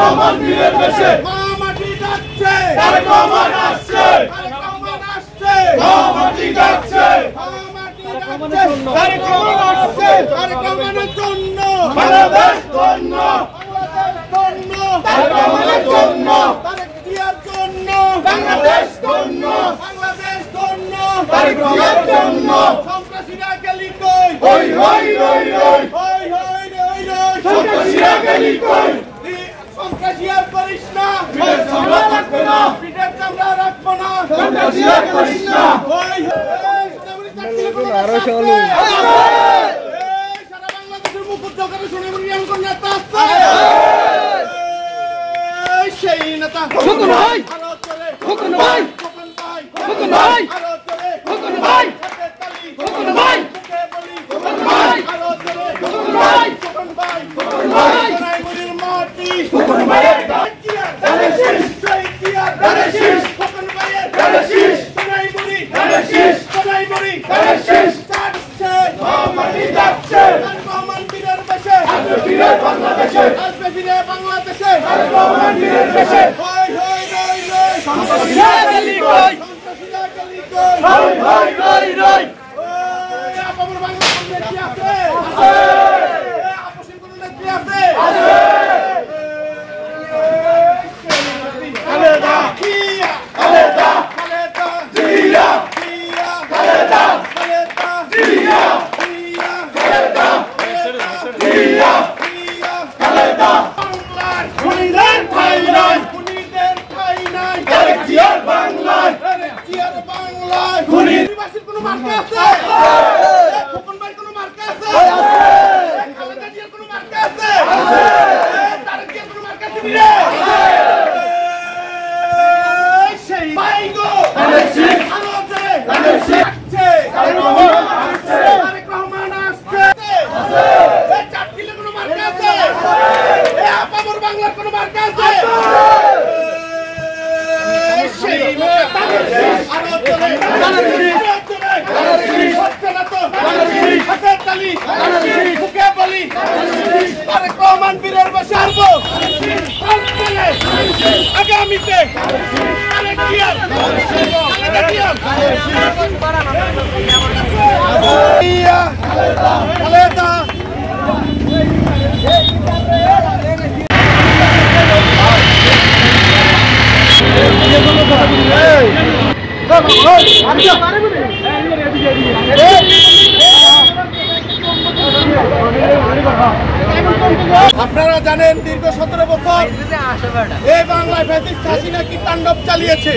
রহমান বীরের বেশে মাটি ডাকছে তারেক রহমান আসছে মাটি ডাকছে তারেক রহমান আসছে তারেক রহমানের জন্য বাংলাদেশ ধন্য তারেক রহমানের জন্য তারেক জিয়ার জন্য বাংলাদেশ ধন্য তারেক রহমানের জন্য সন্ত্রাসীরা গেলি কই হই হই রই রই হই হই রই রই সন্ত্রাসীরা গেলি কই সন্ত্রাসী আর করিস না পিঠের চামড়া রাখবো না পিঠের চামড়া রাখবো না সন্ত্রাসী আর করিস না হই আরো চলো সারা বাংলাদেশের মুকুট জগতে শুনে মরিয়াম কোন নেতা আছে সেই নেতা হুকুম ভাই হুকুম ভাই হুকুম ভাই হুকুম ভাই হুকুম ভাই হুকুম ভাই হুকুম ভাই হুকুম ভাই রায়পুরের মাটি হুকুম ভাইয়ের দানেশিস দানেশিস হুকুম ভাইয়ের দানেশিস রায়পুরি দানেশিস রায়পুরি দানেশিস ডাকছে মাটি ডাকছে রহমান বীরের বেশে আসবে ফিরে বাংলাদেশে আসবে ফিরে বাংলাদেশে তারেক রহমান বীরের বেশে হই হই রই রই সন্ত্রাসীরা গেলি কই সন্ত্রাসীরা গেলি কই হই হই রই রই ওই আপামর বাংলা নেত্রী আছে আপসের কোন নেত্রী আছে খালেদা জিয়া খালেদা খালেদা জিয়া জিয়া খালেদা খালেদা জিয়া জিয়া খালেদা খালেদা জিয়া জিয়া খালেদা বাংলার খুনিদের ঠাঁই নাই খুনিদের ঠাঁই নাই তারেক জিয়ার বাংলায় তারেক জিয়ার বাংলায় খুনি নিবাসীর কোনো মার্কা আছে খোকন ভাই কোনো মার্কা আছে খালেদা জিয়ার কোনো মার্কা আছে তারেক জিয়ার কোনো মার্কা আছে রে সেই বাইগো দানেশিস আরো জোরে দানেশিস আসছে তারেক রহমান আসছে তারেক রহমান আসছে চাটকিলে কোনো মার্কা আছে আপামর বাংলার কোনো মার্কা আছে সেই আরো জোরে হচ্ছে না তো হাতের তালি বুকে বলি তারেক রহমান বীরের বেশে আসবো আগামীতে তারেক জিয়ার খালেদা জিয়ার জিয়া খালেদা আপনারা জানেন দীর্ঘ 17 বছর এই বাংলায় ফ্যাসিস্ট হাসিনা কি তাণ্ডব চালিয়েছে